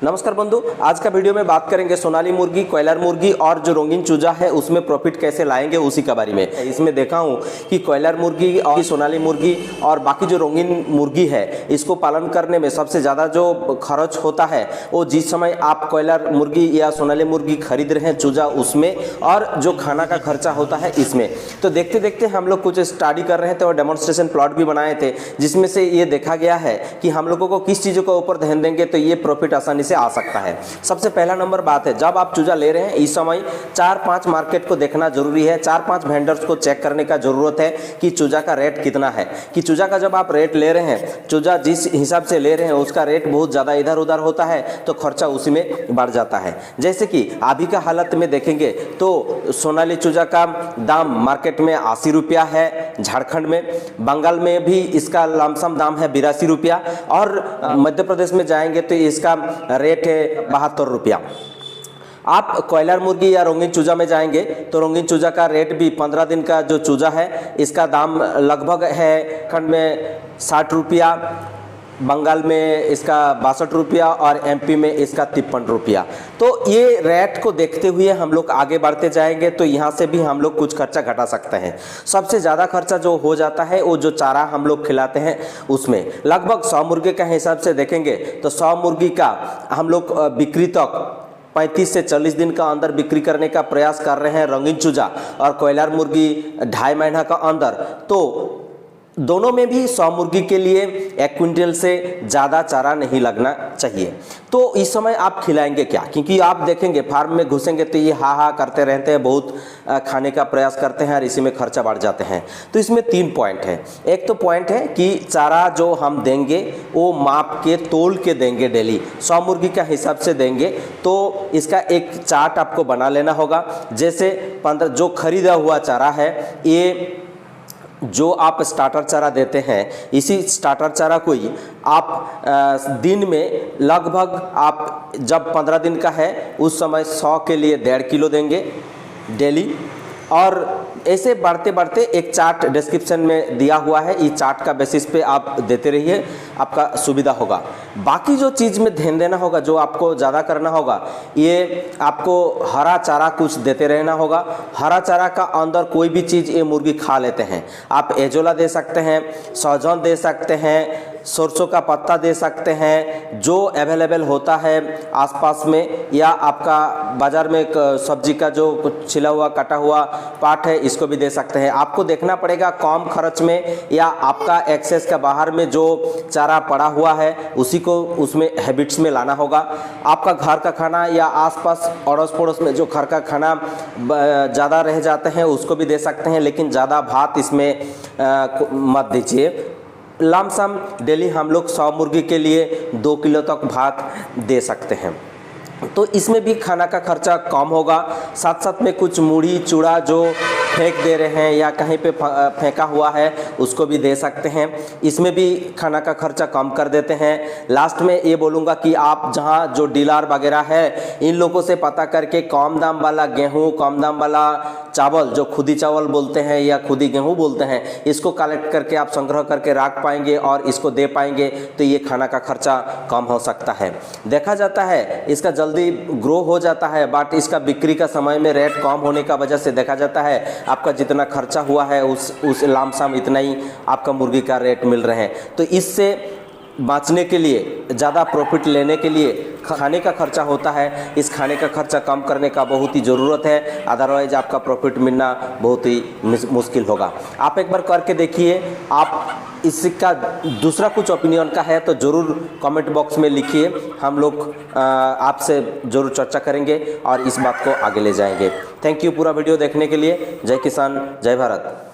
नमस्कार बंधु, आज का वीडियो में बात करेंगे सोनाली मुर्गी, कॉयलर मुर्गी और जो रंगीन चूजा है उसमें प्रॉफिट कैसे लाएंगे उसी के बारे में। इसमें देखा हूँ कि कॉयलर मुर्गी और सोनाली मुर्गी और बाकी जो रंगीन मुर्गी है इसको पालन करने में सबसे ज़्यादा जो खर्च होता है वो जिस समय आप कॉयलर मुर्गी या सोनाली मुर्गी खरीद रहे हैं चूजा उसमें, और जो खाना का खर्चा होता है इसमें। तो देखते देखते हम लोग कुछ स्टडी कर रहे थे और डेमोन्स्ट्रेशन प्लॉट भी बनाए थे जिसमें से ये देखा गया है कि हम लोगों को किस चीज़ों के ऊपर ध्यान देंगे तो ये प्रॉफिट आसानी से आ सकता है। सबसे पहला नंबर बात है, जब आप चूजा ले रहे हैं इस समय 4-5 मार्केट को देखना जरूरी है, 4-5 वेंडर्स को चेक करने का जरूरत है कि चूजा का रेट कितना है। कि चूजा का जब आप रेट ले रहे हैं, चूजा जिस हिसाब से ले रहे हैं उसका रेट बहुत ज़्यादा इधर उधर होता है तो खर्चा उसी में बढ़ जाता है। जैसे कि अभी का हालत में देखेंगे तो सोनाली चूजा का दाम मार्केट में 80 रुपया है, झारखंड में, बंगाल में भी इसका लमसम दाम है 82 रुपया, और मध्य प्रदेश में जाएंगे तो इसका रेट है 72 रुपया। आप कॉयलर मुर्गी या रंगीन चूजा में जाएंगे तो रंगीन चूजा का रेट भी 15 दिन का जो चूजा है इसका दाम लगभग है खंड में 60 रुपया, बंगाल में इसका 62 रुपया और एमपी में इसका 53 रुपया। तो ये रेट को देखते हुए हम लोग आगे बढ़ते जाएंगे तो यहाँ से भी हम लोग कुछ खर्चा घटा सकते हैं। सबसे ज़्यादा खर्चा जो हो जाता है वो जो चारा हम लोग खिलाते हैं उसमें लगभग 100 मुर्गे का हिसाब से देखेंगे तो 100 मुर्गी का हम लोग बिक्री तक 35 से 40 दिन का अंदर बिक्री करने का प्रयास कर रहे हैं रंगीन चूजा, और कॉयलर मुर्गी 2.5 महीना का अंदर। तो दोनों में भी 100 मुर्गी के लिए 1 क्विंटल से ज़्यादा चारा नहीं लगना चाहिए। तो इस समय आप खिलाएंगे क्या, क्योंकि आप देखेंगे फार्म में घुसेंगे तो ये हा करते रहते हैं, बहुत खाने का प्रयास करते हैं और इसी में खर्चा बढ़ जाते हैं। तो इसमें 3 पॉइंट है। एक तो पॉइंट है कि चारा जो हम देंगे वो माप के तोल के देंगे, डेली 100 मुर्गी का हिसाब से देंगे। तो इसका एक चार्ट आपको बना लेना होगा। जैसे 15 जो खरीदा हुआ चारा है, ये जो आप स्टार्टर चारा देते हैं, इसी स्टार्टर चारा को ही आप दिन में लगभग आप जब 15 दिन का है उस समय 100 के लिए 1.5 किलो देंगे डेली। और ऐसे बढ़ते बढ़ते एक चार्ट डिस्क्रिप्शन में दिया हुआ है, इस चार्ट का बेसिस पे आप देते रहिए, आपका सुविधा होगा। बाकी जो चीज़ में ध्यान देना होगा, जो आपको ज़्यादा करना होगा, ये आपको हरा चारा कुछ देते रहना होगा। हरा चारा का अंदर कोई भी चीज़ ये मुर्गी खा लेते हैं। आप एजोला दे सकते हैं, सहजन दे सकते हैं, सरसों का पत्ता दे सकते हैं, जो अवेलेबल होता है आसपास में, या आपका बाज़ार में सब्जी का जो छिला हुआ कटा हुआ पार्ट है इसको भी दे सकते हैं। आपको देखना पड़ेगा कम खर्च में, या आपका एक्सेस का बाहर में जो चारा पड़ा हुआ है उसी को उसमें हैबिट्स में लाना होगा। आपका घर का खाना या आसपास अड़ोस पड़ोस में जो घर का खाना ज़्यादा रह जाते हैं उसको भी दे सकते हैं, लेकिन ज़्यादा भात इसमें मत दीजिए। लमसम डेली हम लोग 100 मुर्गी के लिए 2 किलो तक भात दे सकते हैं। तो इसमें भी खाना का खर्चा कम होगा। साथ साथ में कुछ मुड़ी चूड़ा जो फेंक दे रहे हैं या कहीं पे फेंका हुआ है उसको भी दे सकते हैं, इसमें भी खाना का खर्चा कम कर देते हैं। लास्ट में ये बोलूँगा कि आप जहाँ जो डीलर वगैरह है इन लोगों से पता करके कम दाम वाला गेहूँ, कम दाम वाला चावल जो खुदी चावल बोलते हैं या खुदी गेहूँ बोलते हैं, इसको कलेक्ट करके आप संग्रह करके रख पाएंगे और इसको दे पाएंगे तो ये खाना का खर्चा कम हो सकता है। देखा जाता है इसका जल्दी ग्रो हो जाता है, बट इसका बिक्री का समय में रेट कम होने का वजह से देखा जाता है आपका जितना खर्चा हुआ है उस लमसम इतना ही आपका मुर्गी का रेट मिल रहे हैं। तो इससे बचने के लिए, ज़्यादा प्रॉफिट लेने के लिए खाने का खर्चा होता है, इस खाने का खर्चा कम करने का बहुत ही ज़रूरत है, अदरवाइज आपका प्रॉफिट मिलना बहुत ही मुश्किल होगा। आप एक बार करके देखिए। आप इसका दूसरा कुछ ओपिनियन का है तो ज़रूर कमेंट बॉक्स में लिखिए, हम लोग आपसे ज़रूर चर्चा करेंगे और इस बात को आगे ले जाएंगे। थैंक यू पूरा वीडियो देखने के लिए। जय किसान, जय भारत।